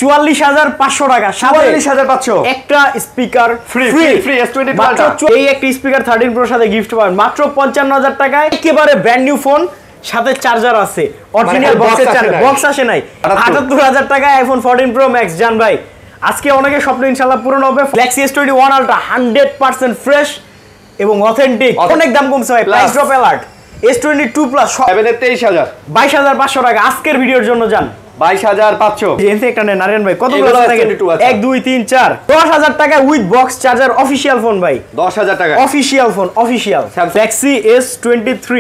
44,500 টাকা, 44,500 একটা speaker free. S20 এই একটা স্পিকার 13 প্রো সাথে গিফট পাবেন মাত্র 55,000 টাকায়। একেবারে ব্র্যান্ড নিউ ফোন, সাথে চার্জার আছে, অরিজিনাল বক্সের চার্জার, বক্স আসে নাই। 78,000 টাকায় আইফোন 14 প্রো ম্যাক্স। জান ভাই আজকে অনেকে স্বপ্ন ইনশাআল্লাহ পূরণ হবে। Galaxy S21 Ultra 100% ফ্রেশ এবং অথেন্টিক। অনেক দাম কমছে ভাই, price drop alert. S22 plus 22,500 টাকা আজকের ভিডিওর জন্য। জান 22,500 এনসে একটা নেন নারায়ণ ভাই, কতগুলো আছে? 1 2 3 4 10,000 টাকা with box charger, official phone ভাই। 10,000 টাকা official phone, official Galaxy S23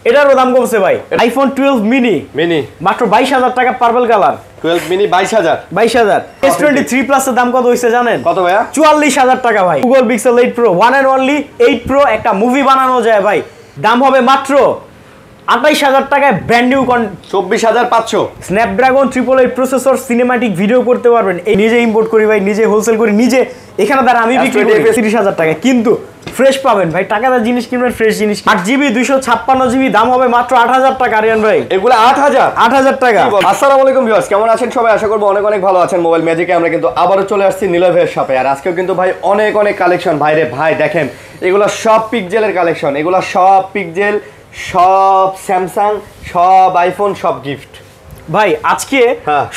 এটারও দাম কমছে ভাই। আইফোন 12 মিনি মাত্র 22,000 টাকা, purple colour. 12 mini 22,000। S23 plus এর দাম কত হইছে জানেন? কত ভাইয়া? 44,000 টাকা ভাই। Google Pixel 8 Pro, one and only 8 Pro, একটা মুভি বানানো যায় ভাই। দাম হবে মাত্র 28,000 টাকায়, brand new 24,500। Snapdragon 888 processor, cinematic video করতে পারবেন। এই নিজে ইম্পোর্ট করি ভাই, নিজে হোলসেল করি, নিজে এখানে দ্বারা আমি বিক্রি করি 30,000 টাকা, কিন্তু ফ্রেশ পাবেন ভাই। টাকাদার জিনিস কিনবেন, ফ্রেশ জিনিস। 8GB 256GB, দাম হবে মাত্র 8,000 টাকা। আরিয়ান ভাই এগুলো 8,000 টাকা। আসসালামু আলাইকুম ভিউয়ার্স, কেমন আছেন সবাই? আশা করব অনেক অনেক ভালো আছেন। মোবাইল ম্যাজিকে আমরা কিন্তু আবারও চলে আসছি নীলয় ভাইয়ের শপে। আর আজকেও কিন্তু ভাই অনেক অনেক কালেকশন। ভাইরে ভাই দেখেন, এগুলো সব পিক্সেলের কালেকশন, এগুলো সব পিক্সেল, সব স্যামসাং, সব আইফোন, সব গিফট ভাই। আজকে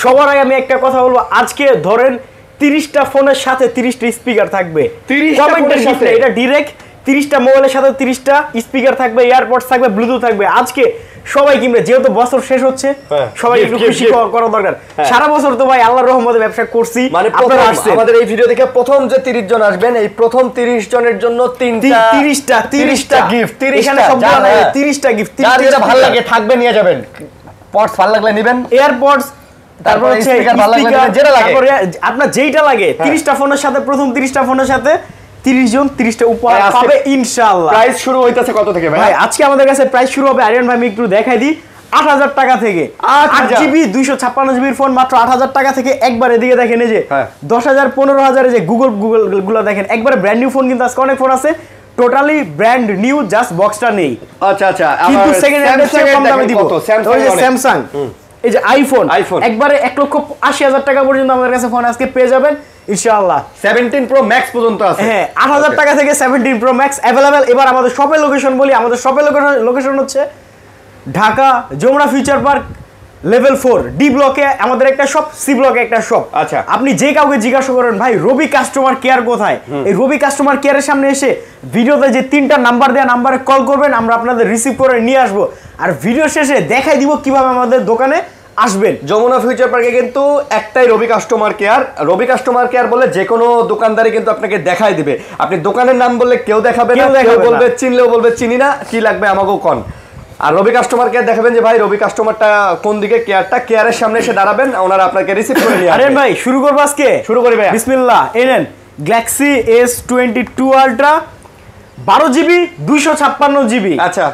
সবার আগে আমি একটা কথা বলবো, আজকে ধরেন 30টা ফোনের সাথে 30টা স্পিকার থাকবে। 30টা ফোনের সাথে, এটা ডাইরেক্ট 30টা মোবাইলের সাথে 30টা স্পিকার থাকবে, এয়ারপডস থাকবে, ব্লুটুথ থাকবে। আজকে সবাই কিনবে, যেহেতু বছর শেষ হচ্ছে, সবাই একটু খুশি করা দরকার। সারা বছর তো ভাই আল্লাহর রহমতে ব্যবসা করছি। মানে আমাদের এই ভিডিও দেখে প্রথম যে 30 জন আসবেন, এই প্রথম 30 জনের জন্য 30টা গিফট। এখানে সব 30টা গিফট। যেটা ভালো লাগে থাকবে, নিয়ে যাবেন। পডস ভালো লাগলে নেবেন, এয়ারপডস, তারপর হচ্ছে স্পিকার ভালো লাগলে যেটা লাগে, তারপর আপনার যেটা লাগে। 30টা ফোনের সাথে, প্রথম 30টা ফোনের সাথে 30 জন 30টা উপহার পাবে ইনশাআল্লাহ। প্রাইস শুরু হইতাছে কত থেকে ভাই? আজকে আমাদের কাছে প্রাইস শুরু হবে, আরিয়ান ভাই আমি একটু দেখাই দিই, 8,000 টাকা থেকে। 8GB 256GB ফোন মাত্র 8,000 টাকা থেকে। একবার এদিকে দেখেন, এই যে 10,000 15,000 যে গুগল গুলো দেখেন, একবারে ব্র্যান্ড নিউ ফোন। কিন্তু আজকে অনেক ফোন আছে টোটালি ব্র্যান্ড নিউ, জাস্ট বক্সটা নেই। আচ্ছা, কিন্তু সেকেন্ড হ্যান্ড কম দামে দিব। ওই যে স্যামসাং, এই যে আইফোন একবারে 1,80,000 টাকা পর্যন্ত আমাদের কাছে ফোন আজকে পেয়ে যাবেন ইনশাআল্লাহ। 17 প্রো ম্যাক্স পর্যন্ত আছে। হ্যাঁ, 8,000 টাকা থেকে 17 প্রো ম্যাক্স अवेलेबल। এবার আমাদের শপের লোকেশন বলি। আমাদের শপের লোকেশন হচ্ছে Dhaka Jamuna future park level 4 D ব্লকে আমাদের একটা শপ, সি ব্লকে একটা শপ। আচ্ছা, আপনি যে কাউকে জিজ্ঞাসা করেন ভাই রবি কাস্টমার কেয়ার কোথায়, এই রবি কাস্টমার কেয়ারের সামনে এসে ভিডিওতে যে 3টা নাম্বার দেয়া নাম্বারে কল করবেন, আমরা আপনাদের রিসিভ করে নিয়ে আসবো। আর ভিডিও শেষে দেখাই দিব কিভাবে আমাদের দোকানে আসবেন। যমুনা ফিউচার পার্কে কিন্তু একটাই রবি কাস্টমার কেয়ার। রবি কাস্টমার কেয়ার বলে যে কোনো দোকানদারি কিন্তু আপনাকে দেখাই দিবে। আপনি দোকানের নাম বললে কেউ দেখাবে না, কেউ বলবে চিনলেও বলবে চিনি না, কি লাগবে আমাকেও কোন। আর রবি কাস্টমার কেয়ার দেখাবেন যে ভাই রবি কাস্টমারটা কোন দিকে, কেয়ারটা, কেয়ারের সামনে এসে দাঁড়াবেন, ওনারা আপনাকে রিসিভ করে নিয়ে আসবেন। আরে ভাই শুরু করব আজকে, শুরু করি ভাই, বিসমিল্লাহ। এই নেন Galaxy S22 Ultra 12GB 256GB। আচ্ছা,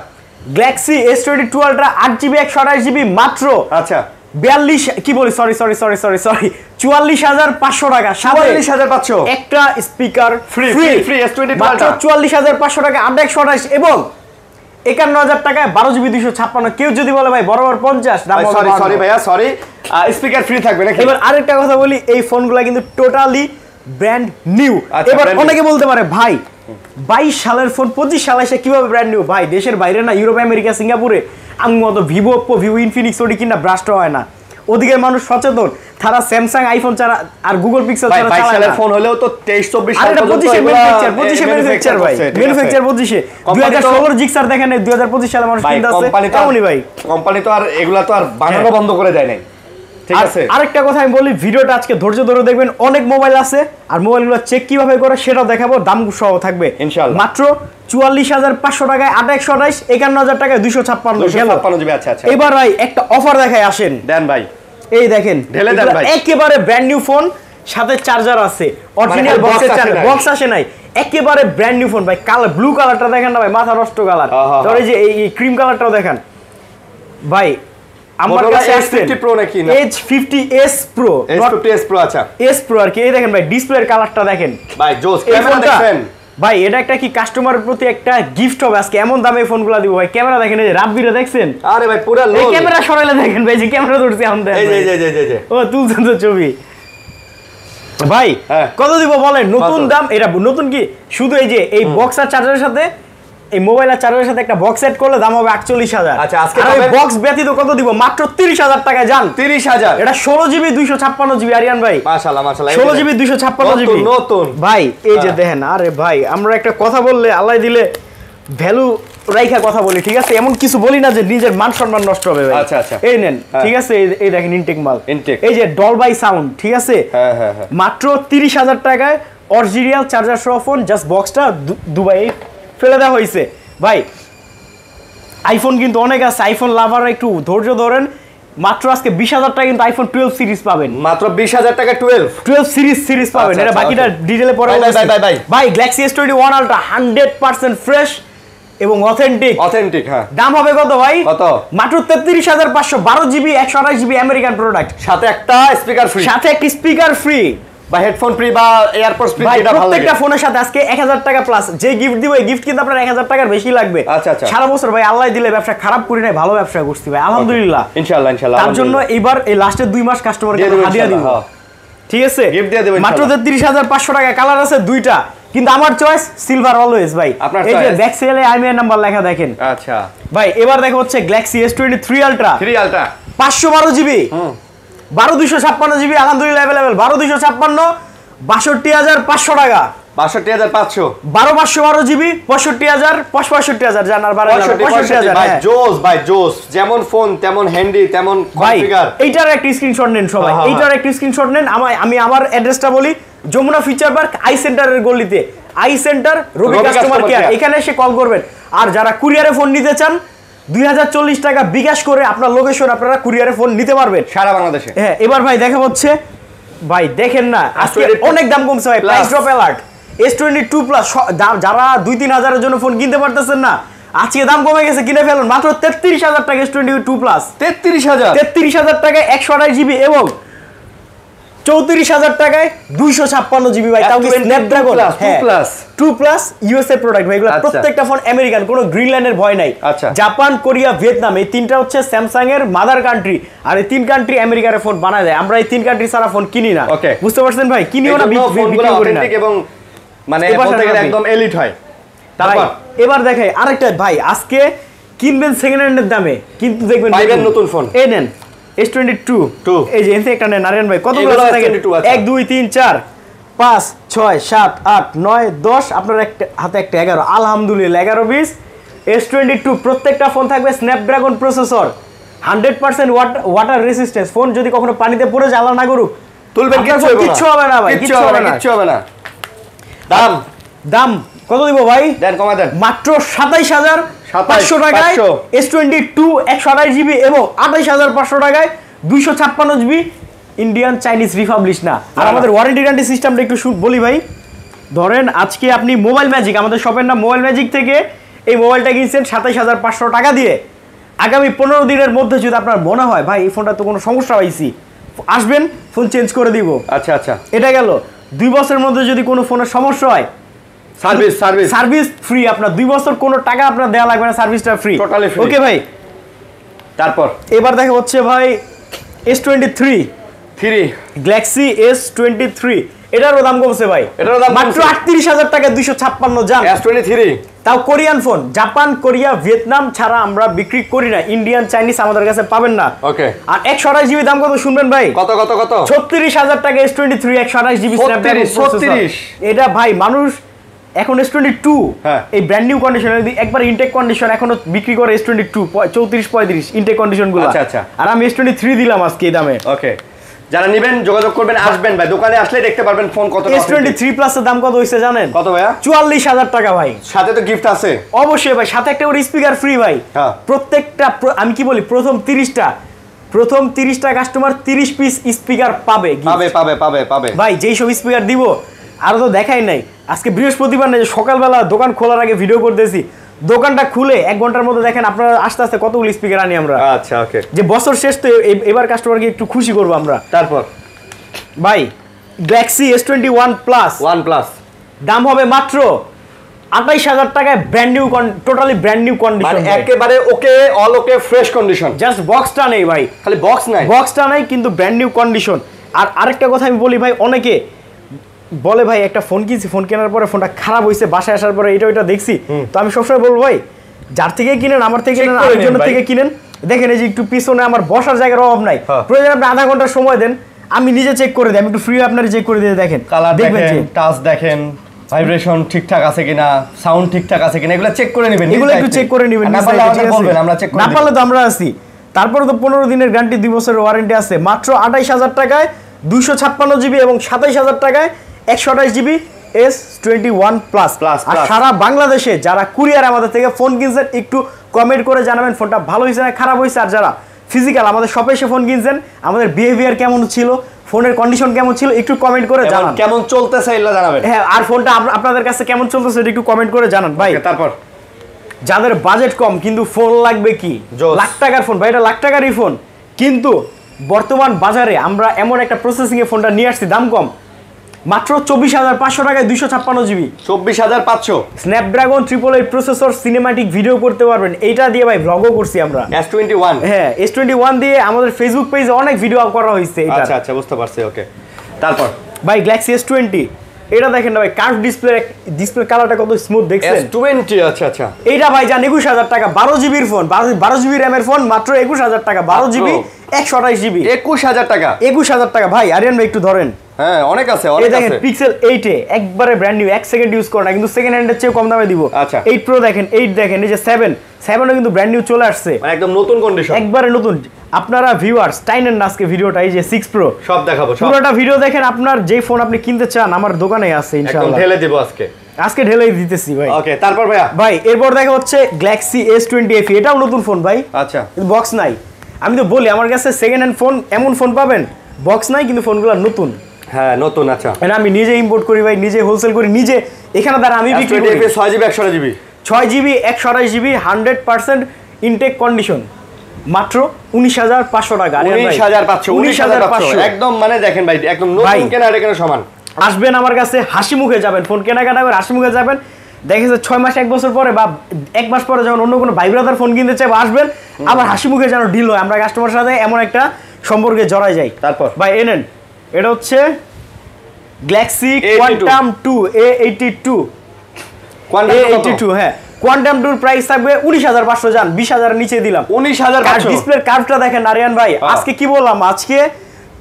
Galaxy S22 Ultra 8GB 128GB মাত্র। আচ্ছা 42 কি বলি, সরি 44,500 টাকা, 44,500 একটা স্পিকার ফ্রি। S20 মাত্র 44,500 টাকা, 828 এবং 51,000 টাকায় 12GB 256। কেউ যদি বলে ভাই বরাবর 50, দাম হবে সরি ভাইয়া, সরি, স্পিকার ফ্রি থাকবে নাকি? এবার আরেকটা কথা বলি, এই ফোনগুলো কিন্তু টোটালি ব্র্যান্ড নিউ। এবার অনেকে বলতে পারে ভাই 22 সালের ফোন 25 সালে এসে কিভাবে ব্র্যান্ড নিউ? ভাই দেশের বাইরে না, ইউরোপ, আমেরিকা, সিঙ্গাপুরে আমি মতো ভিভো, ওপ্পো, ভিভো, ইনফিনিক্স ওটি কিনা ব্রাস্ট হয় না। ওদিকের মানুষ সচেতন, তারা স্যামসাং, আইফোন ছাড়া আর গুগল পিক্সেল ছাড়া চালায় না। 22 সালের ফোন হলেও তো 23-24 সাল পর্যন্ত 25 ম্যানুফ্যাকচার ভাই, ম্যানুফ্যাকচার 25 2016 জিক্সার দেখেন 2025 সালে মানুষ কিনতে আছে। কেমনই ভাই, কোম্পানি তো আর এগুলা তো আর বানানো বন্ধ করে দেয় নাই। ঠিক আছে, আরেকটা কথা আমি বলি, ভিডিওটা আজকে ধৈর্য ধরে দেখবেন। অনেক মোবাইল আছে, আর মোবাইলগুলো চেক কিভাবে করে সেটাও দেখাবো, দাম সহ থাকবে ইনশাআল্লাহ। মাত্র 44,500 টাকায় 828, 51,000 টাকায় 256GB। আচ্ছা, এবার ভাই একটা অফার দেখায়, আসেন দেন ভাই। এই দেখেন, ঢেলে দেন ভাই, একেবারে ব্র্যান্ড নিউ ফোন, সাথে চার্জার আছে, অরিজিনাল বক্সের চার্জার, বক্স আসে নাই, একেবারে ব্র্যান্ড নিউ ফোন ভাই। কালার ব্লু কালারটা দেখেন না ভাই, মাথা নষ্ট কালার। আর এই যে এই ক্রিম কালারটাও দেখেন ভাই। আমার কাছে S50 Pro নাকি না, H50s Pro, S50s Pro। আচ্ছা, S Pro আর কি। এই দেখেন ভাই, ডিসপ্লের কালারটা দেখেন ভাই, জোস। ক্যামেরা দেখেন ভাই, এটা একটা কি কাস্টমারের প্রতি একটা গিফট হবে আজকে। এমন দামে ফোনগুলো দিব ভাই। ক্যামেরা দেখেন, এই যে রাব্বিরা দেখছেন? আরে ভাই পুরো লো, এই ক্যামেরা সরাইলে দেখেন ভাই, যে ক্যামেরা ধরছি আমাদের। এই যে ও তুলছেন তো ছবি ভাই হ্যাঁ। কত দিব বলেন? নতুন কত? দাম, এটা নতুন কি শুধু এই যে এই বক্স আর চার্জারের সাথে এই মোবাইল আর চার্জারের সাথে একটা বক্স সেট করলে দাম হবে 48,000। আচ্ছা, আজকে আর পাবেন- বক্স ব্যতীত কত দিব? মাত্র 30,000 টাকায় যান। 30,000 এটা 16GB 256GB আরিয়ান ভাই, মাশাআল্লাহ মাশাআল্লাহ 16GB 256GB নতুন ভাই। এই যে হ্যাঁ। দেখেন, আরে ভাই আমরা একটা কথা বললে আল্লাহ দিলে ভ্যালু রাইখা কথা বলি, ঠিক আছে? এমন কিছু বলি না যে নিজের মান সম্মান নষ্ট হবে ভাই। আচ্ছা, আচ্ছা। এই নেন, হ্যাঁ। ঠিক আছে? এই দেখেন ইনটেক মাল, Intake। এই যে ডলবাই সাউন্ড, ঠিক আছে? হ্যাঁ হ্যাঁ হ্যাঁ মাত্র 30,000 টাকায় অরিজিনাল চার্জার সহ ফোন, জাস্ট বক্সটা দুবাই ফেলে দেওয়া হয়েছে ভাই। আইফোন কিন্তু অনেক আছে, আইফোন লাভাররা একটু ধৈর্য ধরেন। মাত্র আজকে 20,000 টাকা কিন্তু আইফোন 12 সিরিজ পাবেন, মাত্র 20,000 টাকা 12 সিরিজ পাবেন। আচ্ছা, এটা আচ্ছা, বাকিটা okay। ডিটেইলে পরে ভাই, ভাই, বলছি। ভাই, ভাই। ভাই গ্যালাক্সি S21 আলট্রা 100% ফ্রেশ এবং অথেন্টিক। অথেন্টিক হ্যাঁ দাম হবে কত ভাই? কত? মাত্র 33,500, 12GB 128GB আমেরিকান প্রোডাক্ট, সাথে একটা স্পিকার ফ্রি সাথে একটি স্পিকার ফ্রি বা হেডফোন ফ্রি বা এয়ারপডস ফ্রি, ভাই। যেটা ভালো লাগে। প্রত্যেকটা ফোনের সাথে আজকে 1,000 টাকা প্লাস যে গিফট দিব, এই গিফট কিন্তু আপনার 1,000 টাকার বেশি লাগবে। আচ্ছা, আচ্ছা। সারা বছর ভাই আল্লাহ দিলে ব্যবসা খারাপ করি নাই, ভালো ব্যবসা করছি ভাই আলহামদুলিল্লাহ। ইনশাআল্লাহ ইনশাআল্লাহ তার জন্য এবার এই লাস্টের 2 মাস কাস্টমারকে দিয়ে দেবো হাদিয়া দিব, ইনশাআল্লাহ, ঠিক আছে? Gift দিয়ে দেবো মাত্র ইনশাআল্লাহ। 33,500 টাকা। কালার আছে দুইটা, কিন্তু আমার চয়েস সিলভার অলওয়েজ ভাই। আপনার এই যে choice। ব্যাক সাইডে আইএমআই নাম্বার লেখা দেখেন আচ্ছা ভাই। এবার দেখো হচ্ছে Galaxy S23 ultra 3 ultra 512GB 12256GB আলহামদুলিল্লাহ अवेलेबल 12256 62,500 টাকা। 62,500 12/512GB 65,000 65,000 জানার 65,000 ভাই জোস ভাই জোস, যেমন ফোন তেমন হ্যান্ডি তেমন ভাই কনফিগার। এইটার একটা স্ক্রিনশট নেন সবাই, হ্যাঁ, হ্যাঁ। এইটার একটা স্ক্রিনশট নেন। আমি আমার অ্যাড্রেসটা বলি, যমুনা ফিচার পার্ক আই সেন্টারের গলিতে, eye center Robi Robi customer customer care, care। এখানে এসে কল করবেন। আর যারা কুরিয়ারে ফোন নিতে চান 2040 টাকা বিকাশ করে আপনার লোকেশন আপনারা কুরিয়ারে ফোন নিতে পারবেন সারা বাংলাদেশে। হ্যাঁ। এবার ভাই দেখা হচ্ছে ভাই, দেখেন না আজকে S22 অনেক দাম কমছে ভাই, price drop alert. S22 plus যারা 2-3 হাজারের জন্য ফোন কিনতে পারতেছেন না, আজকে দাম কমে গেছে, কিনে ফেলুন মাত্র 33,000 টাকা। S22 প্লাস 33,000 33,000 টাকায় 128GB এবং 34,000 টাকায় 256GB ভাই। তাও কি S22 Snapdragon plus, 2 plus। 2 plus USA product ভাই। এগুলো আচ্ছা। প্রত্যেকটা ফোন আমেরিকান, কোনো গ্রিনল্যান্ডের ভয় নাই। আচ্ছা। জাপান, কোরিয়া, ভিয়েতনাম, এই তিনটা হচ্ছে স্যামসাং এর মাদার কান্ট্রি। আর এই 3 কান্ট্রি আমেরিকার ফোন বানায় দেয়, আমরা এই 3 কান্ট্রি ছাড়া ফোন কিনি না। Okay। বুঝতে পারছেন ভাই? কিনিও না, ফোনগুলো বিক্রি করি না। অথেন্টিক এবং মানে এবার বলতে গেলে সাথে একদম এলিট হয়। ভাই, তারপর এবার দেখাই আরেকটা ভাই, আজকে কিনবেন সেকেন্ড হ্যান্ডের দামে, কিন্তু দেখবেন পাইবেন নতুন ফোন। এই নেন S22 এই যে এনতে একটা নেন নারায়ণ ভাই। কত এগুলো আছে দেখেন? S22 আছে। 1 2 3 4 5 6 7 8 9 10, আপনার একটা হাতে একটা 11, আলহামদুলিল্লাহ 11 পিস S22। প্রত্যেকটা ফোন থাকবে Snapdragon processor, 100% water resistance. Phone যদি কখনো পানিতে পড়ে যায় আল্লাহ না করুক, তুলবেন আপনার কিচ্ছু হবে না ভাই, কিচ্ছু হবে না কিচ্ছু হবে না। দাম দাম কত দিব ভাই? দেন কমা দেন মাত্র 27,500 টাকায় 500 S22 128GB এবং 28,500 টাকায় 256GB ইন্ডিয়ান চাইনিজ রিপাবলিশ না। আর আমাদের ওয়ারেন্টি গ্যারান্টি সিস্টেমটা একটু বলি ভাই। ধরেন আজকে আপনি মোবাইল ম্যাজিক, আমাদের শপের নাম মোবাইল ম্যাজিক, থেকে এই মোবাইলটা কিনছেন 27,500 টাকা দিয়ে। আগামী 15 দিনের মধ্যে যদি আপনার মনে হয় ভাই এই ফোনটা তো কোনো সমস্যা পাইছি, আসবেন ফোন চেঞ্জ করে দিব। আচ্ছা আচ্ছা এটা গেল। 2 বছরের মধ্যে যদি কোনো ফোনের সমস্যা হয়, সার্ভিস ফ্রি। আপনার 2 বছর কোনো টাকা আপনার দেওয়া লাগবে না, সার্ভিসটা ফ্রি, টোটালি ফ্রি। ওকে ভাই। তারপর এবার দেখা হচ্ছে ভাই S23 গ্যালাক্সি S23, এটারও দাম কমছে ভাই, এটারও দাম মাত্র 38,000 টাকা 256 জান। S23 তাও Korean phone, Japan, Korea, Vietnam ছাড়া আমরা বিক্রি করি না। ইন্ডিয়ান চাইনিজ আমাদের কাছে পাবেন না। ওকে। আর 128GB দাম কত শুনবেন ভাই? কত কত কত 36,000 টাকা S23 128GB স্ন্যাপড্রাগন 36, প্রসেসর। এটা ভাই মানুষ এখন S22 হ্যাঁ। এই ব্র্যান্ড নিউ কন্ডিশন, একবার ইনটেক কন্ডিশন এখনো বিক্রি করে S22 34-35 ইনটেক কন্ডিশন গুলো। আচ্ছা, আচ্ছা। আর আমি S23 দিলাম আজকে এই দামে। ওকে, যারা নেবেন যোগাযোগ করবেন, আসবেন ভাই দোকানে, আসলে দেখতে পারবেন ফোন কত। S23 প্লাস এর দাম কত হইছে জানেন? কত ভাইয়া? 44,000 টাকা ভাই। সাথে তো গিফট আছে অবশ্যই ভাই, সাথে একটা করে স্পিকার ফ্রি ভাই। হ্যাঁ। প্রত্যেকটা আমি কি বলি, প্রথম 30টা কাস্টমার 30 পিস স্পিকার পাবে gift। পাবে পাবে পাবে পাবে ভাই যেই সব স্পিকার দিব আরো তো দেখাই নাই। আজকে বৃহস্পতিবার না, সকালবেলা দোকান খোলার আগে ভিডিও করতেছি, দোকানটা খুলে 1 ঘন্টার মধ্যে দেখেন আপনারা আস্তে আস্তে কতগুলো স্পিকার আনি আমরা। আচ্ছা ওকে, যে বছর শেষ তো এবার কাস্টমারকে একটু খুশি করবো আমরা। তারপর ভাই গ্যালাক্সি S21 প্লাস OnePlus দাম হবে মাত্র 28,000 টাকায়, brand new, totally brand new condition, মানে একেবারে okay, all okay, fresh condition, just বক্সটা নেই ভাই, খালি বক্স নাই, বক্সটা নাই কিন্তু ব্র্যান্ড নিউ কন্ডিশন। আর আরেকটা কথা আমি বলি ভাই, অনেকে বলে ভাই একটা ফোন কিনছি, ফোন কেনার পরে ফোনটা খারাপ হয়েছে, বাসায় আসার পরে এটা ওইটা দেখছি, তো আমি সবসময় বলবো ভাই যার থেকে কিনেন, আমার থেকে কিনেন, আরেকজনের থেকে কিনেন, দেখেন এই যে একটু পিছনে আমার বসার জায়গার অভাব নাই, প্রয়োজন আপনি আধা ঘন্টা সময় দেন, আমি নিজে চেক করে দিই, আমি একটু ফ্রি আপনার চেক করে দিয়ে দেখেন, কালার দেখবেন, টাচ দেখেন, ভাইব্রেশন ঠিকঠাক আছে কিনা, সাউন্ড ঠিকঠাক আছে কিনা, এগুলো চেক করে নেবেন, এগুলো একটু চেক করে নেবেন, না পারলে আমাদের বলবেন, আমরা চেক করে না পারলে তো আমরা আছি। তারপরে তো 15 দিনের গ্যারান্টি, 2 বছরের ওয়ারেন্টি আছে, মাত্র 28,000 টাকায় 256 জিবি এবং 27,000 টাকায় 128 জিবি S21 প্লাস। আর সারা বাংলাদেশে যারা কুরিয়ার আমাদের থেকে ফোন কিনছেন একটু কমেন্ট করে জানাবেন ফোনটা ভালো হয়েছে না খারাপ হয়েছে, আর যারা ফিজিক্যাল আমাদের শপে এসে ফোন কিনছেন আমাদের বিহেভিয়ার কেমন ছিল, ফোনের কন্ডিশন কেমন ছিল একটু কমেন্ট করে জানান, কেমন চলতেছে এগুলো জানাবেন। হ্যাঁ, আর ফোনটা আপনাদের কাছে কেমন চলতেছে এটা একটু কমেন্ট করে জানান ভাই। তারপর যাদের বাজেট কম কিন্তু ফোন লাগবে কি লাখ টাকার ফোন, ভাই এটা লাখ টাকারই ফোন, কিন্তু বর্তমান বাজারে আমরা এমন একটা প্রসেসিং এ ফোনটা নিয়ে আসছি দাম কম, মাত্র 24,500 টাকায় 256 GB, 24,500 Snapdragon 888 processor, cinematic video করতে পারবেন, এইটা দিয়ে ভাই ব্লগও করছি আমরা। S21, হ্যাঁ S21 দিয়ে আমাদের ফেসবুক পেজে অনেক ভিডিও করা হয়েছে এটা। আচ্ছা আচ্ছা বুঝতে পারছি, ওকে। তারপর ভাই গ্যালাক্সি S20 এটা দেখেন না ভাই, কার্ভ ডিসপ্লে কালারটা কত স্মুথ দেখছেন, S20 আচ্ছা আচ্ছা, এইটা ভাই জান 21,000 টাকা, 12 জিবির ফোন, 12 জিবি র্যামের ফোন, মাত্র 21,000 টাকা, 12 জিবি 128 জিবি, 21,000 টাকা, 21,000 টাকা ভাই। আরিয়ান ভাই একটু ধরেন, হ্যাঁ অনেক আছে, অনেক আছে। দেখেন পিক্সেল 8 এ একবারে ব্র্যান্ড নিউ, 1 সেকেন্ড ইউজ করে না, কিন্তু সেকেন্ড হ্যান্ডের চেয়ে কম দামে দিব। আচ্ছা 8 প্রো দেখেন, 8 দেখেন, এই যে 7ও কিন্তু ব্র্যান্ড নিউ চলে আসছে, মানে একদম নতুন কন্ডিশন, একবারে নতুন। আপনারা ভিউয়ার্স টাইনেন না আজকে ভিডিওটা, এই যে 6 প্রো সব দেখাবো, সব পুরোটা ভিডিও দেখেন, আপনার যে ফোন আপনি কিনতে চান আমার দোকানে আছে ইনশাআল্লাহ, একদম ঢেলে দেব আজকে ঢেলেই দিতেছি ভাই। ওকে তারপর ভাই এরপর দেখা হচ্ছে গ্যালাক্সি S20 FE, এটাও নতুন ফোন ভাই, আচ্ছা কিন্তু বক্স নাই। আমি তো বলি আমার কাছে সেকেন্ড হ্যান্ড ফোন এমন ফোন পাবেন বক্স নাই কিন্তু ফোনগুলো নতুন, হ্যাঁ নতুন। আচ্ছা মানে আমি নিজে ইম্পোর্ট করি ভাই, নিজে হোলসেল করি, নিজে এখানে দ্বারা আমি বিক্রি করি। 6GB 128 GB, 6GB 128 GB 100% intact condition, মাত্র 19,500 টাকা। 19,500 একদম, মানে দেখেন ভাই একদম নতুন কেনা এটা কেন সমান। আসবেন আমার কাছে হাসি মুখে যাবেন, ফোন কেনাকাটা করে হাসি মুখে যাবেন, দেখেছে 6 মাস 1 বছর পরে বা 1 মাস পরে যখন অন্য কোনো ভাই ব্রাদার ফোন কিনতে চাইবো আসবেন, আবার হাসি মুখে যেন ডিল হয়, আমরা কাস্টমারের সাথে এমন একটা সম্পর্কে জড়াই যাই। তারপর ভাই এনেন, এটা হচ্ছে গ্যালাক্সি কোয়ান্টাম 2 A82, হ্যাঁ কোয়ান্টাম 2 প্রাইস থাকবে 19,500, জান 20,000 নিচে দিলাম। 19,500, ডিসপ্লের কার্ভটা দেখেন আরিয়ান ভাই, আজকে কি বললাম, আজকে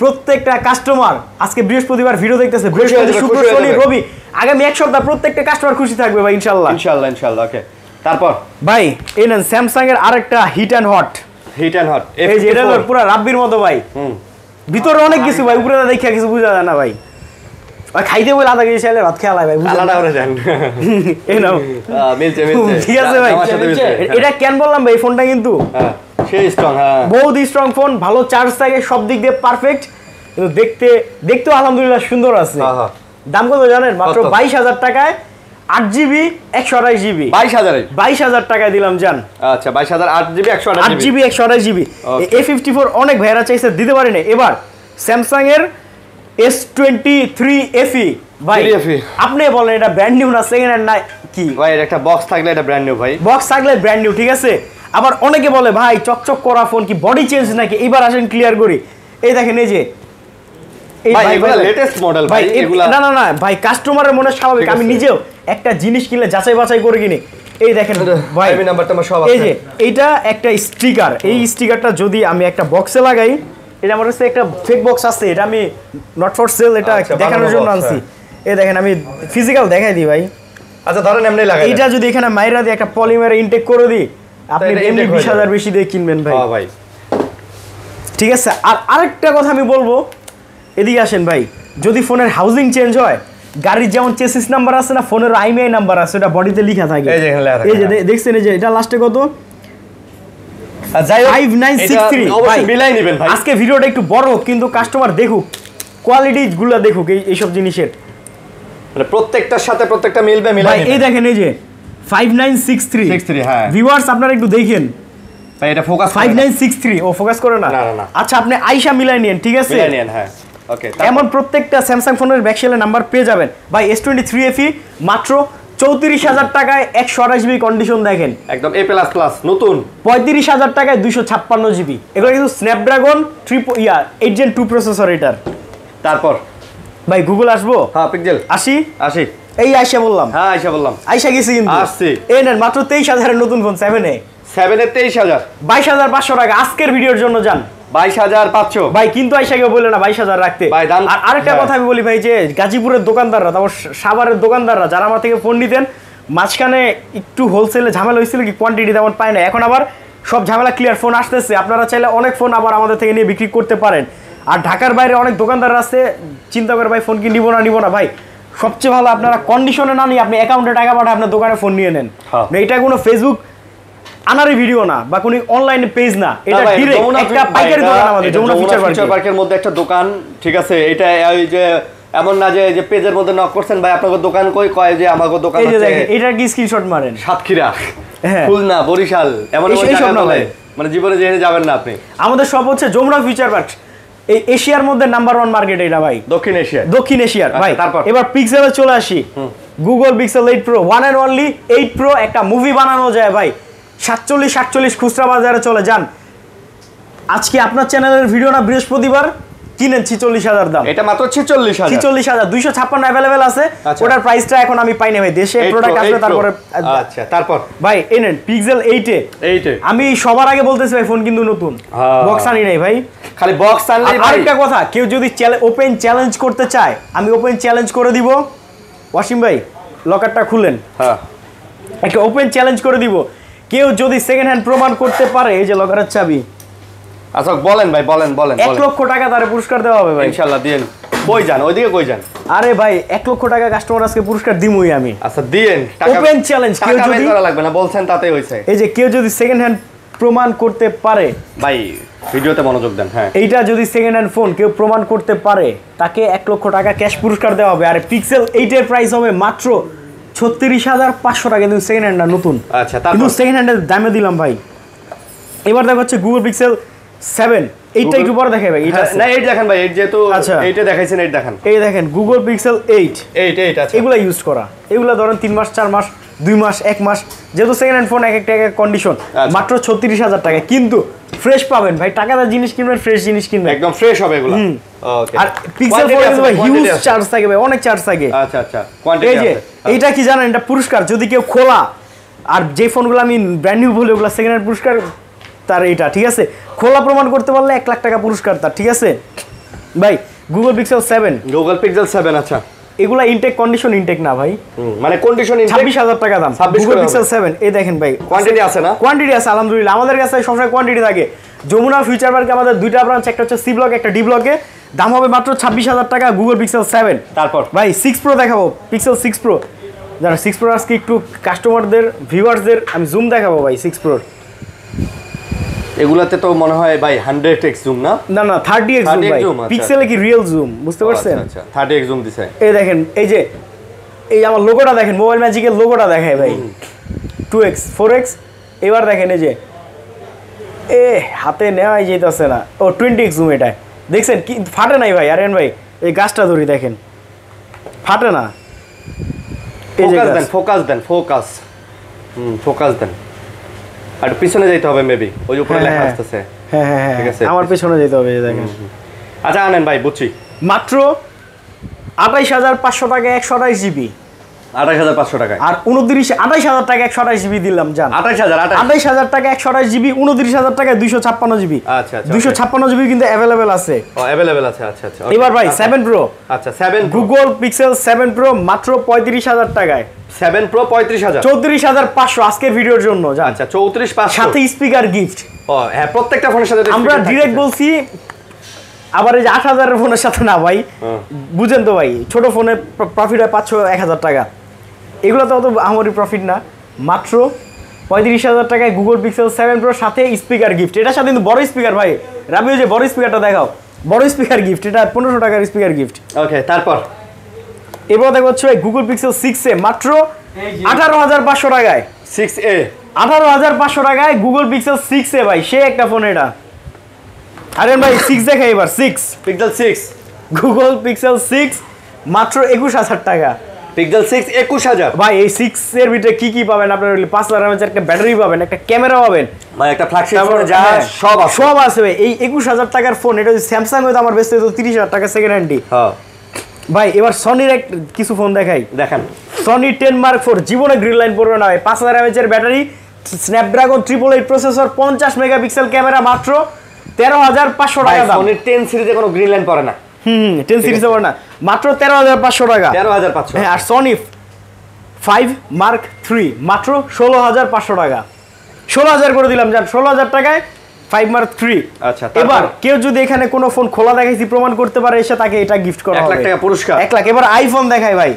প্রত্যেকটা কাস্টমার, আজকে বৃহস্পতিবার ভিডিও দেখতেছে, বৃহস্পতি শুক্র শনি রবি, আগামী এক সপ্তাহ প্রত্যেকটা কাস্টমার খুশি থাকবে ভাই ইনশাআল্লাহ। ইনশাআল্লাহ ওকে। তারপর ভাই এই নেন স্যামসাং এর আরেকটা হিট এন্ড হট, এই যে এটা পুরো রাব্বির মতো ভাই, ভিতরে অনেক কিছু ভাই, উপরে দেখা কিছু বোঝা যায় না ভাই, খাইতে বলে আধা কেজি চাইলে ভাত খেয়া ভাই, আলাদা করে যান এই নাও মিলছে ঠিক আছে ভাই। এটা কেন বললাম ভাই, ফোনটা কিন্তু সেই স্ট্রং, হ্যাঁ বহুত স্ট্রং ফোন, ভালো চার্জ থাকে, সব দিক দিয়ে পারফেক্ট, কিন্তু দেখতেও আলহামদুলিল্লাহ সুন্দর আছে। দাম কত জানেন, মাত্র 22,000 টাকায় 8GB 128 জিবি, 22,000 টাকায় দিলাম জান। আচ্ছা 22,000 8GB 128 জিবি। A54 অনেক ভাইরা চাইছে, দিতে পারি না। এবার স্যামসাং এর S23 FE ভাই, আপনি বলেন এটা ব্র্যান্ড নিউ না সেকেন্ড হ্যান্ড না কি ভাই? এর একটা বক্স থাকলে এটা ব্র্যান্ড নিউ ভাই, বক্স থাকলে ব্র্যান্ড নিউ, ঠিক আছে। আবার অনেকে বলে ভাই চকচক করা ফোন কি বডি চেঞ্জ নাকি, এইবার আসেন ক্লিয়ার করি। এই দেখেন এই যে লেটেস্ট মডেল ভাই, এগুলা না ভাই, কাস্টমারের মনে স্বাভাবিক, আমি নিজেও একটা জিনিস কিনলে যাচাই বাছাই করে কিনি। এই দেখেন ভাই নাম্বারটা আমার সব আছে, এই যে এইটা একটা স্টিকার, এই স্টিকারটা যদি আমি একটা বক্সে লাগাই, এটা আমার কাছে একটা ফেক বক্স আছে, এটা আমি নট ফর সেল, এটা দেখানোর জন্য আনছি। এই দেখেন আমি ফিজিক্যাল দেখাই দিই ভাই। আচ্ছা ধরেন এমনি লাগাই, এটা যদি এখানে মাইরা দিয়ে একটা পলিমারে ইনটেক করে দিই, আপনি এমনি 20,000 বেশি দিয়ে কিনবেন ভাই। হ্যাঁ ভাই ঠিক আছে। আর আরেকটা কথা আমি বলবো, এদিকে আসেন ভাই, যদি ফোনের হাউজিং চেঞ্জ হয়, গাড়ির যেমন চেসিস নাম্বার আছে না, ফোনের IMEI নাম্বার আছে, ওটা বডিতে লেখা থাকে। এই যে দেখছেন, এই যে এটা লাস্টে কত 5963 ভাই, মিলাই নেবেন ভাই। আজকে ভিডিওটা একটু বড়, কিন্তু কাস্টমার দেখুক, কোয়ালিটি গুলো দেখুক এইসব জিনিসের, মানে প্রত্যেকটার সাথে প্রত্যেকটা মিলবে, মিলাই এই দেখেন এই যে 5963, হ্যাঁ ভিউয়ার্স আপনারা একটু দেখেন ভাই, এটা ফোকাস 5963, ও ফোকাস করে না। আচ্ছা আপনি আইসা মিলাই নিন, ঠিক আছে, মিলাই নিন, হ্যাঁ ওকে। এমন প্রত্যেকটা স্যামসাং ফোনের ব্যাকসেলের নাম্বার পেয়ে যাবেন ভাই। S23 FE মাত্র 34,000 টাকায় 128 জিবি কন্ডিশন দেখেন, একদম A++ নতুন। 35,000 টাকায় 256 জিবি, এগুলো কিন্তু স্ন্যাপড্রাগন 8 Gen 2 প্রসেসর এটার। তারপর ভাই গুগল আসবো? হ্যাঁ পিক্সেল আসি আসি। এই আইসা বললাম। হ্যাঁ আইসা বললাম। আইসা গেছি কিন্তু। আসছি। এই নেন মাত্র 23,000 এর নতুন ফোন 7 এ। 7 এর 23,000 22,500 টাকা আজকের ভিডিওর জন্য যান। 22,500 ভাই কিন্তু আইসা কেউ বলে না 22,000 রাখতে। ভাই দাম। আর আরেকটা কথা আমি বলি ভাই যে গাজীপুরের দোকানদাররা তারপর সাভারের দোকানদাররা যারা আমার থেকে ফোন নিতেন মাঝখানে একটু হোলসেলে ঝামেলা হয়েছিল কি কোয়ান্টিটি তেমন পায় না, এখন আবার সব ঝামেলা ক্লিয়ার, ফোন আসতেছে, আপনারা চাইলে অনেক ফোন আবার আমাদের থেকে নিয়ে বিক্রি করতে পারেন। আর ঢাকার বাইরে অনেক দোকানদার আছে চিন্তা করে ভাই ফোন কি নিব না ভাই, সবচেয়ে ভালো আপনারা কন্ডিশনে না নিয়ে আপনি অ্যাকাউন্টে টাকা পাঠায় আপনার দোকানে ফোন নিয়ে নেন। এটা কোনো ফেসবুক আনারি ভিডিও না বা কোনো অনলাইন পেজ না, এটা ডাইরেক্ট একটা পাইকারি দোকান আমাদের যমুনা ফিউচার পার্কের মধ্যে একটা দোকান, ঠিক আছে? এটা ওই যে এমন না যে পেজের মধ্যে নক করছেন ভাই আপনাদের দোকান কয় যে আমাগো দোকান আছে, এটা কি স্ক্রিনশট মারেন সাতক্ষীরা, খুলনা, বরিশাল, এমন সব না ভাই, মানে জীবনে যেখানে যাবেন না আপনি। আমাদের সব হচ্ছে যমুনা ফিউচার পার্ক, এই এশিয়ার মধ্যে নাম্বার 1 মার্কেট এটা ভাই, দক্ষিণ এশিয়ার ভাই। এবার পিক্সেলে চলে আসি, Google Pixel 8 pro, one and only 8 pro, একটা মুভি বানানো যায় ভাই, 47 খুচরা বাজারে চলে যান। আজকে আপনার চ্যানেলের ভিডিও না বৃহস্পতিবার, কিনেন 46,000 দাম, এটা মাত্র 46,000 256 अवेलेबल আছে। ওটার প্রাইসটা এখন আমি পাই না ভাই, দেশে প্রোডাক্ট আসবে তারপরে। আচ্ছা তারপর ভাই এনেন পিক্সেল 8 এ আমি সবার আগে বলতেছি ভাই ফোন কিন্তু নতুন, বক্স আনি নাই ভাই, খালি বক্স আনলেই ভাই। আরেকটা কথা, কেউ যদি ওপেন চ্যালেঞ্জ করতে চায় আমি ওপেন চ্যালেঞ্জ করে দিব। ওয়াসিম ভাই লকারটা খুলেন, হ্যাঁ একটা ওপেন চ্যালেঞ্জ করে দিব, কেউ যদি সেকেন্ড হ্যান্ড প্রমাণ করতে পারে, এই যে লকারের চাবি। আচ্ছা বলেন ভাই, বলেন 1 লক্ষ টাকা তারে পুরস্কার দেওয়া হবে ভাই ইনশাআল্লাহ। দেন কই যান, ওইদিকে কই যান? আরে ভাই 1 লক্ষ টাকা কাস্টমার আজকে পুরস্কার দিমুই আমি। আচ্ছা দেন, ওপেন চ্যালেঞ্জ, কেউ যদি করা লাগবে না বলছেন তাতেই হইছে। এই যে কেউ যদি সেকেন্ড হ্যান্ড প্রমাণ করতে পারে ভাই, ভিডিওতে মনোযোগ দেন। হ্যাঁ এইটা যদি সেকেন্ড হ্যান্ড ফোন কেউ প্রমাণ করতে পারে তাকে 1 লক্ষ টাকা ক্যাশ পুরস্কার দেওয়া হবে। আর পিক্সেল 8 এর প্রাইস হবে মাত্র 36,500 টাকা, কিন্তু সেকেন্ড হ্যান্ড না নতুন। আচ্ছা কিন্তু সেকেন্ড হ্যান্ডের দামে দিলাম ভাই। এবার দেখো হচ্ছে গুগল পিক্সেল 7, এইটা একটু পরে দেখাই ভাই। এটা না 8 দেখেন ভাই, 8 যেহেতু 8 এ দেখাইছেন, 8 দেখেন। এই দেখেন গুগল পিক্সেল 8 আছে। এগুলা ইউজ করা, এগুলা ধরেন 3 মাস 4 মাস 2 মাস 1 মাস, যেহেতু সেকেন্ড হ্যান্ড ফোন এক একটা কন্ডিশন, মাত্র 36,000 টাকা, কিন্তু ফ্রেশ পাবেন ভাই। টাকাদার জিনিস কিনবেন, ফ্রেশ জিনিস কিনবেন, একদম ফ্রেশ হবে এগুলো। ওকে। আর পিক্সেল 4 এর ভাই হিউজ চার্জ থাকে ভাই, অনেক চার্জ থাকে। আচ্ছা কোয়ান্টিটি আছে। এইটা কি জানেন, এটা পুরস্কার যদি কেউ খোলা, আর যে ফোনগুলো আমি ব্র্যান্ড নিউ বলি ওগুলো সেকেন্ড হ্যান্ড পুরস্কার তার, এটা ঠিক আছে, খোলা প্রমাণ করতে পারলে 1 লাখ টাকা পুরস্কার তার, ঠিক আছে ভাই। গুগল পিক্সেল 7 আচ্ছা, এগুলা ইনটেক কন্ডিশন ইনটেক না ভাই, মানে কন্ডিশন ইনটেক 26,000 টাকা দাম গুগল পিক্সেল 7। এই দেখেন ভাই কোয়ান্টিটি আছে না? কোয়ান্টিটি আছে আলহামদুলিল্লাহ, আমাদের কাছে সবসময় কোয়ান্টিটি থাকে। যমুনা ফিউচার পার্কে আমাদের দুইটা ব্রাঞ্চ, একটা হচ্ছে সি ব্লক, একটা ডি ব্লকে। দাম হবে মাত্র 26,000 টাকা গুগল পিক্সেল 7। তারপর ভাই 6 প্রো দেখাবো, পিক্সেল 6 প্রো। যারা 6 প্রো আজকে একটু কাস্টমারদের ভিউয়ার্সদের আমি জুম দেখাবো ভাই 6 প্রো। এগুলাতে তো মনে হয় ভাই 100x জুম না 30x জুম ভাই, পিক্সেলে কি রিয়েল জুম, বুঝতে পারছেন? আচ্ছা 30x জুম দিছে। এই দেখেন, এই যে এই আমার লোগোটা দেখেন, মোবাইল ম্যাজিকের লোগোটা দেখায় ভাই, 2x 4x। এবার দেখেন এই যে হাতে নেওয়াই যেতেছে না, ও 20x জুম, এটা দেখছেন কি ফাটে নাই ভাই। আরেন ভাই এই গাছটা ধরি দেখেন, ফাটে না। ফোকাস দেন আর পিছনে যাইতে হবে, মেবি ওই উপরে লেখা আসতেছে। হ্যাঁ ঠিক আছে, আমার পিছনে যেতে হবে, দেখেন। আচ্ছা আনেন ভাই, বুঝছি। মাত্র 28,500 টাকা 128 জিবি, 28,500 টাকা। আর 28,000 টাকা 128 জিবি দিলাম জান। 28,000 টাকা 128 জিবি, 29,000 টাকা 256 জিবি। আচ্ছা 256 জিবি কিন্তু अवेलेबल আছে। अवेलेबल আছে। আচ্ছা এবার ভাই 7 প্রো। আচ্ছা 7 গুগল পিক্সেল 7 প্রো মাত্র 35,000 টাকায়। 7 প্রো 35,000, 34,500 আজকের ভিডিওর জন্য জান। আচ্ছা 34,500, সাথে স্পিকার গিফট। হ্যাঁ প্রত্যেকটা ফোনের সাথে আমরা ডাইরেক্ট বলছি, আবার এই যে 8,000 এর ফোনের সাথে না ভাই, বুঝেন তো ভাই, ছোট ফোনে প্রফিট হয় 500-1,000 টাকা, এগুলো তো অত আমারই প্রফিট না। মাত্র 35,000 টাকায় গুগল পিক্সেল 7 প্রো সাথে স্পিকার গিফট। এটার সাথে কিন্তু বড় স্পিকার ভাই, রাবিও যে বড় স্পিকারটা দেখাও, বড় স্পিকার গিফট, এটা 1500 টাকার স্পিকার গিফট। ওকে তারপর এবার দেখো হচ্ছে গুগল পিক্সেল 6 এ মাত্র 18,500 টাকায়। 6a 18,500 টাকায় গুগল পিক্সেল 6 এ ভাই, সে একটা ফোন এটা। আরে ভাই 6 দেখাই এবার, 6 পিক্সেল 6 গুগল পিক্সেল 6 মাত্র 21,000 টাকা। পিক্সেল 6 21,000 ভাই এই 6 এর ভিতরে কি কি পাবেন আপনারা? 5000 mAh একটা ব্যাটারি পাবেন, একটা ক্যামেরা পাবেন, ভাই একটা ফ্ল্যাগশিপ ফোনে যা সব আছে ভাই। এই 21,000 টাকার ফোন, এটা যদি স্যামসাং হতো আমার বেচতে হতো 30,000 টাকা সেকেন্ড হ্যান্ডই। হ্যাঁ ভাই এবার সনির কিছু ফোন দেখাই। দেখেন সনি 10 Mark 4 জীবনে গ্রিন লাইন পড়বে না ভাই। 5000 mAh এর battery, Snapdragon 888 processor, 50 megapixel camera, মাত্র 13500 টাকা দাম। সনির 10 সিরিজে কোনো গ্রিন লাইন পড়ে না। 10 সিরিজে পড়ে না, মাত্র 13500 টাকা। 13500। হ্যাঁ, আর সনি 5 Mark 3 মাত্র 16500 টাকা। 16000 করে দিলাম জান, 16000 টাকায় 5 Mark 3। আচ্ছা, এবার কেউ যদি এখানে কোনো ফোন খোলা দেখাইছি প্রমাণ করতে পারে, এসে তাকে এটা গিফট করা হবে 1 লাখ টাকা পুরস্কার। 1 লাখ। এবার আইফোন দেখাই ভাই।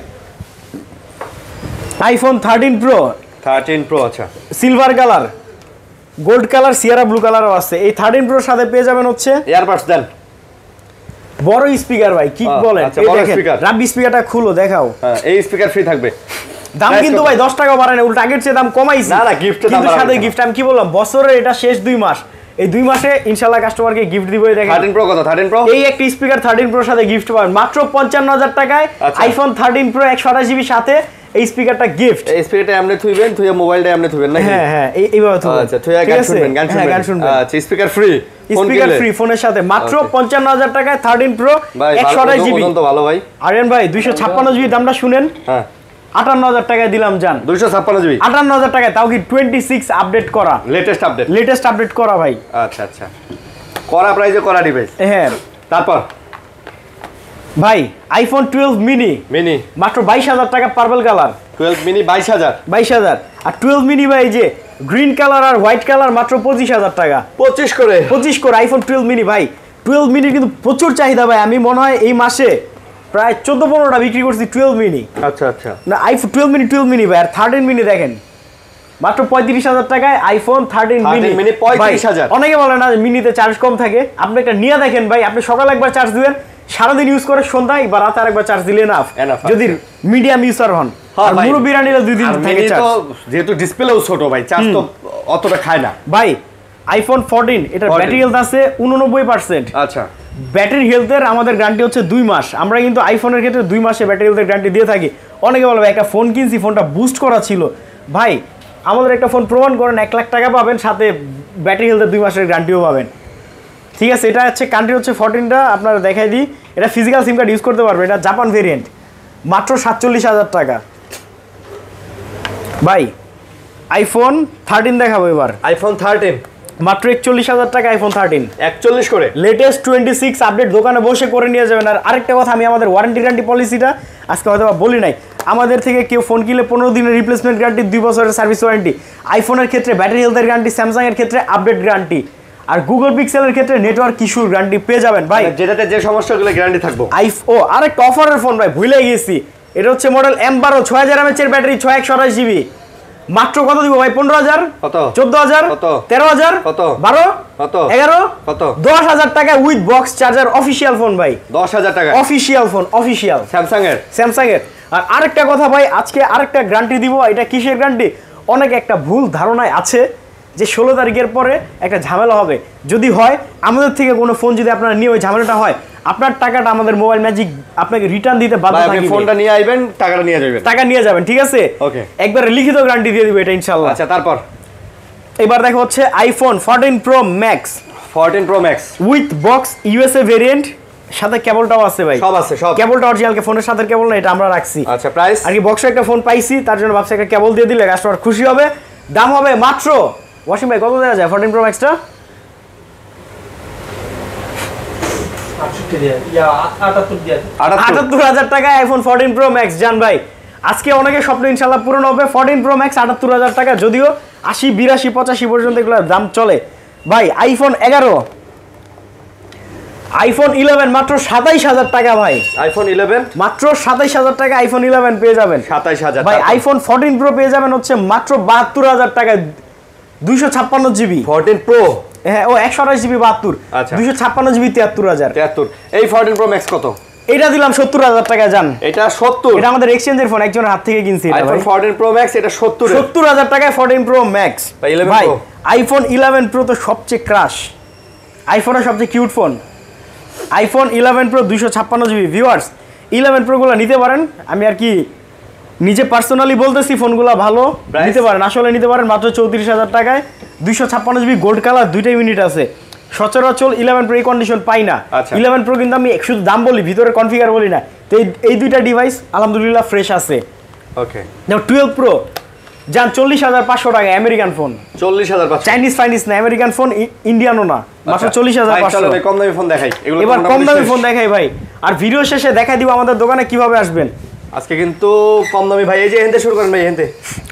IPhone 13 pro. 13 প্রো আচ্ছা, silver colour, gold colour, Sierra blue কালারও আছে। এই 13 প্রোর সাথে পেয়ে যাবেন হচ্ছে এয়ারবাডস দেন, বড় স্পিকার ভাই, কি বলেন? আচ্ছা, বড় স্পিকার। রাব্বি স্পিকারটা খুলো দেখাও। হ্যাঁ, এই স্পিকার ফ্রি থাকবে। দাম কিন্তু ভাই 10 টাকা বাড়ায় না, উল্টা আগের চেয়ে দাম কমাইছি। না না, গিফটের দাম কিন্তু সাথে গিফট আমি কি বললাম, বছরের এটা শেষ 2 মাস, এই 2 মাসে ইনশাআল্লাহ কাস্টমারকে গিফট দিবই। দেখেন 13 প্রো কত? 13 প্রো এই একটা স্পিকার 13 প্রোর সাথে গিফট পাবেন মাত্র 55000 টাকায়। আইফোন 13 প্রো 128GB সাথে এই স্পিকারটা গিফট। এই স্পিকারটা এমনি থুইবেন, থুইয়া মোবাইলটা এমনি থুইবেন নাকি? হ্যাঁ হ্যাঁ, এইভাবে থুইবেন। আচ্ছা, থুইয়া গান শুনবেন। আচ্ছা, স্পিকার ফ্রি, স্পিকার ফ্রি ফোনের সাথে মাত্র 55000 টাকায় 13 প্রো 128GB। তো ভালো ভাই। আরিয়ান ভাই 256GB দামটা শুনেন। হ্যাঁ, 58000 টাকায় দিলাম জান। 256GB 58000 টাকায়, তাও কি 26 আপডেট করা, লেটেস্ট আপডেট করা ভাই। আচ্ছা আচ্ছা, করা প্রাইজে করা ডিভাইস। হ্যাঁ, তারপর ভাই আইফোন 12 মিনি মাত্র 22000 টাকা, পার্পল কালার। 12 মিনি 22000। আর 12 মিনি ভাই যে গ্রিন কালার আর হোয়াইট কালার মাত্র 25000 টাকা। 25 করে আইফোন 12 মিনি ভাই। 12 মিনি কিন্তু প্রচুর চাহিদা ভাই। আমি মনে হয় এই মাসে প্রায় 14-15টা বিক্রি করছি 12 মিনি। আচ্ছা আচ্ছা, না আইফোন 12 মিনি ভাই। আর 13 মিনি দেখেন মাত্র 35000 টাকায় আইফোন 13 মিনি 35000। অনেকে বলে না মিনিতে চার্জ কম থাকে, আপনি একটা নিয়ে দেখেন ভাই। আপনি সকালে একবার চার্জ দিবেন, সারাদিন ইউজ করে সন্ধ্যায় বা রাতে আরেকবার চার্জ দিলে না, যদি মিডিয়াম ইউজার হন। আর পুরো বিরানিরা 2 দিন থাকে চার্জ। যেহেতু ডিসপ্লেও ছোট ভাই, চার্জ তো অতটা খায় না ভাই। আইফোন 14 এটার ব্যাটারি হেলথ আছে 89%। আচ্ছা, ব্যাটারি হেলথের আমাদের গ্যারান্টি হচ্ছে 2 মাস। আমরা কিন্তু আইফোনের ক্ষেত্রে 2 মাসে ব্যাটারি হেলথের গ্যারান্টি দিয়ে থাকি। অনেকে বলবে একটা ফোন কিনছি, ফোনটা বুস্ট করা ছিল। ভাই আমাদের একটা ফোন প্রমাণ করেন, 1 লাখ টাকা পাবেন, সাথে ব্যাটারি হেলথের 2 মাসের গ্যারান্টিও পাবেন। ঠিক আছে, এটা হচ্ছে কান্ট্রি হচ্ছে 14টা, আপনারা দেখাই দিই। এটা ফিজিক্যাল সিম কার্ড ইউজ করতে পারবে, এটা জাপান ভেরিয়েন্ট, মাত্র 47000 টাকা ভাই। আইফোন 13 দেখাবো এবার। আইফোন 13 মাত্র 41000 টাকা। আইফোন 13 41 করে, লেটেস্ট 26 আপডেট, দোকানে বসে করে নিয়ে যাবেন। আর আরেকটা কথা, আমি আমাদের ওয়ারেন্টি গ্যারান্টি পলিসিটা আজকে হয়তো বলি নাই। আমাদের থেকে কেউ ফোন কিনলে 15 দিনের রিপ্লেসমেন্ট গ্যারান্টি, 2 বছরের সার্ভিস ওয়ারেন্টি। আইফোনের ক্ষেত্রে ব্যাটারি হেলথের গ্যারান্টি, স্যামসাং এর ক্ষেত্রে আপডেট গ্যারান্টি, আর গুগল পিক্সেলের ক্ষেত্রে নেটওয়ার্ক ইস্যুর গ্যারান্টি পেয়ে যাবেন ভাই। যেটাতে যে সমস্যাগুলো গ্যারান্টি থাকবো। আরেকটা অফারের ফোন ভাই, ভুলে গেছি। এটা হচ্ছে মডেল M12 6000 mAh এর ব্যাটারি, 6128GB। মাত্র কত দিব ভাই? 15000, কত? 14000, কত? 13000, কত? 12, কত? 11, কত? 10000 টাকা with box charger. Official phone ভাই, 10000 টাকা অফিশিয়াল ফোন, অফিশিয়াল স্যামসাং এর। আর আরেকটা কথা ভাই, আজকে আরেকটা গ্যারান্টি দিব। এটা কিসের গ্যারান্টি? অনেক একটা ভুল ধারণায় আছে যে 16 তারিখের পরে একটা ঝামেলা হবে। যদি হয়, আমাদের থেকে কোনো ফোন যদি আপনারা নিয়ে ওই ঝামেলাটা হয়, আপনার টাকাটা আমাদের মোবাইল ম্যাজিক আপনাকে রিটার্ন দিতে বাধ্য থাকবে। আপনি ফোনটা নিয়ে আইবেন, টাকাটা নিয়ে যাবেন, টাকা নিয়ে যাবেন, ঠিক আছে? ওকে, একবার লিখিত গ্যারান্টি দিয়ে দিব এটা ইনশাআল্লাহ। আচ্ছা, তারপর এবার দেখো হচ্ছে iPhone 14 pro max with box USA variant, সাথে কেবলটাও আছে ভাই। সব আছে, সব কেবলটা অরিজিনাল, ফোনের সাথে কেবল না, এটা আমরা রাখছি। আচ্ছা, প্রাইস আর কি বক্সে একটা ফোন পাইছি, তার জন্য ভাবছি একটা কেবল দিয়ে দিলে কাস্টমার খুশি হবে। দাম হবে মাত্র, ওয়াসিম ভাই কত দেওয়া যায় 14 প্রো ম্যাক্সটা? 78000 টাকায় আইফোন 14 প্রো ম্যাক্স জান ভাই। আজকে অনেকে স্বপ্ন ইনশাআল্লাহ পূরণ হবে। 14 প্রো ম্যাক্স 78000 টাকা, যদিও 80, 82, 85 পর্যন্ত এগুলো দাম চলে ভাই। আইফোন 11, আইফোন 11 মাত্র 27000 টাকা ভাই। আইফোন 11 মাত্র 27000 টাকা আইফোন 11 পেয়ে যাবেন। 27000 ভাই। আইফোন 14 প্রো পেয়ে যাবেন হচ্ছে মাত্র 72000 টাকায়, 256GB 14 প্রো। হ্যাঁ, ও 128GB 72, 256GB 73000। এই 14 প্রো ম্যাক্স কত? এটা দিলাম 70000 টাকা জান। এটা 70, এটা আমাদের এক্সচেঞ্জের ফোন, একজনের হাত থেকে কিনছি এটা ভাই। আইফোন 14 প্রো ম্যাক্স এটা 70000 টাকায় 14 প্রো ম্যাক্স ভাই। আইফোন 11 প্রো তো সবচেয়ে ক্রাশ, আইফোনের সবচেয়ে cute phone. IPhone 11 pro 256GB। Viewers, 11 pro গুলো নিতে পারেন। আমি আর কি নিজে পার্সোনালি বলতেছি, ফোনগুলো ভালো, নিতে পারেন, আসলে নিতে পারেন মাত্র 34000 টাকায়। 256GB গোল্ড কালার, 2টা ইউনিট আছে। সচরাচর 11 প্রো এই কন্ডিশন পাই না। 11 প্রো কিন্তু আমি শুধু দাম বলি, ভিতরে কনফিগার বলি না। তো এই দুইটা ডিভাইস আলহামদুলিল্লাহ ফ্রেশ আছে। ওকে, দেখো 12 প্রো যান 40,500 টাকা, আমেরিকান ফোন। 40,500 চাইনিজ ফাইনিজ না, আমেরিকান ফোন, ইন্ডিয়ানও না, মাত্র 40,500। ভাই কম দামি ফোন দেখাই, এগুলো এবার কম দামি ফোন দেখাই ভাই। আর ভিডিও শেষে দেখাই দিব আমাদের দোকানে কিভাবে আসবেন। আজকে কিন্তু কম দামি ভাই, এই যে হেনতে শুরু করেন ভাই, হেনতে।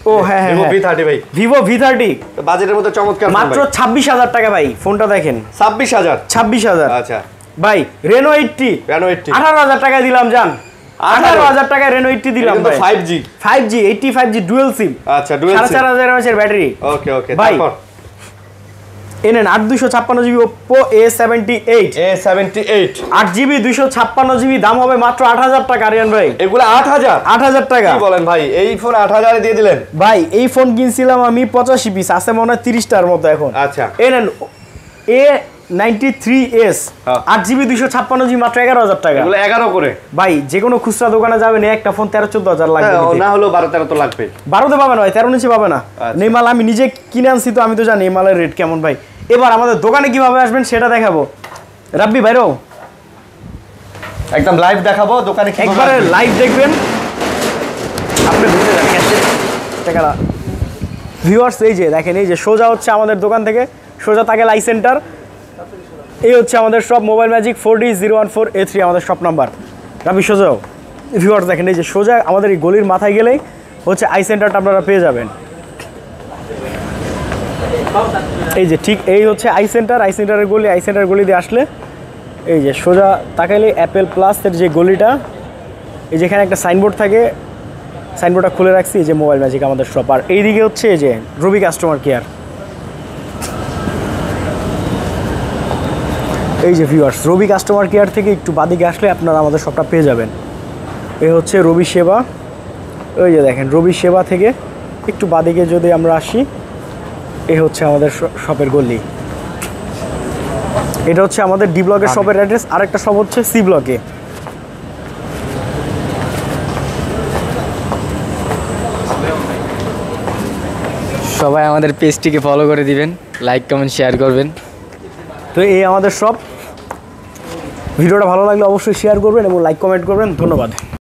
ও হ্যাঁ হ্যাঁ, Vivo V30 ভাই, Vivo V30 বাজেটের মধ্যে চমৎকার ফোন মাত্র 26,000 টাকা ভাই। ফোনটা দেখেন, 26,000। 26,000। আচ্ছা ভাই Reno 80 18,000 টাকা দিলাম জান, 18,000 টাকা Reno 80 দিলাম ভাই। 5G 85G dual SIM. আচ্ছা, ডুয়াল সিম, 4,500 mAh এর ব্যাটারি। ওকে ওকে। ভাই তারপর এনেন 8/256GB Oppo A78 8GB 256GB, দাম হবে মাত্র 8,000 টাকা আরিয়ান ভাই। এগুলো 8,000 টাকা কি বলেন ভাই? এই ফোন 8,000 এ দিয়ে দিলেন ভাই। এই ফোন কিনছিলাম আমি 85 পিস, আছে মনে হয় 30টার মতো এখন। আচ্ছা, এনেন A93s 8GB 256GB মাত্র 11,000 টাকা। এগুলো 11 করে ভাই যে কোনো খুচরা দোকানে যাবেন একটা ফোন 13-14,000 লাগবে, না হলো 12-13 তো লাগবে। 12তে পাবে না ভাই, 13 নিচে পাবে না। এই মাল আমি নিজে কিনে আনছি তো আমি তো জানি এই মালের রেট কেমন ভাই। এবার আমাদের দোকানে কিভাবে আসবেন সেটা দেখাবো। রাব্বি ভাইরো একদম লাইভ দেখাবো দোকানে, একবারে লাইভ দেখবেন আপনি বুঝে যান ক্যাশে টাকাটা। ভিউয়ার্স এই যে দেখেন, এই যে সোজা হচ্ছে আমাদের দোকান থেকে সোজা তাকে লাই সেন্টার, এই হচ্ছে আমাদের শপ মোবাইল ম্যাজিক 4D014A3 আমাদের শপ নাম্বার। রাব্বি সোজাও ভিউয়ার্স দেখেন, এই যে সোজা আমাদের এই গলির মাথায় গেলেই হচ্ছে আই সেন্টারটা আপনারা পেয়ে যাবেন। এই যে ঠিক এই হচ্ছে আই সেন্টারের গলি। আই সেন্টার গলি দিয়ে আসলে এই যে সোজা তাকাইলে অ্যাপেল প্লাসের যে গলিটা, এই যেখানে একটা সাইনবোর্ড থাকে, সাইনবোর্ডটা খুলে রাখছি, এই যে মোবাইল ম্যাজিক আমাদের শপ। আর এইদিকে হচ্ছে এই যে রবি কাস্টমার কেয়ার। এই যে ভিউয়ার্স রবি কাস্টমার কেয়ার থেকে একটু বাদিকে আসলে আপনারা আমাদের শপটা পেয়ে যাবেন। এই হচ্ছে রবি সেবা, ওই যে দেখেন রবি সেবা থেকে একটু বাদিকে যদি আমরা আসি, এই হচ্ছে আমাদের শপের গলি। এটা হচ্ছে আমাদের ডি ব্লকের শপের অ্যাড্রেস, আরেকটা শপ হচ্ছে সি ব্লকে। সবাই আমাদের পেজটিকে ফলো করে দিবেন, লাইক কমেন্ট শেয়ার করবেন। তো এই আমাদের শপ। ভিডিওটা ভালো লাগলে অবশ্যই শেয়ার করবেন এবং লাইক কমেন্ট করবেন। ধন্যবাদ।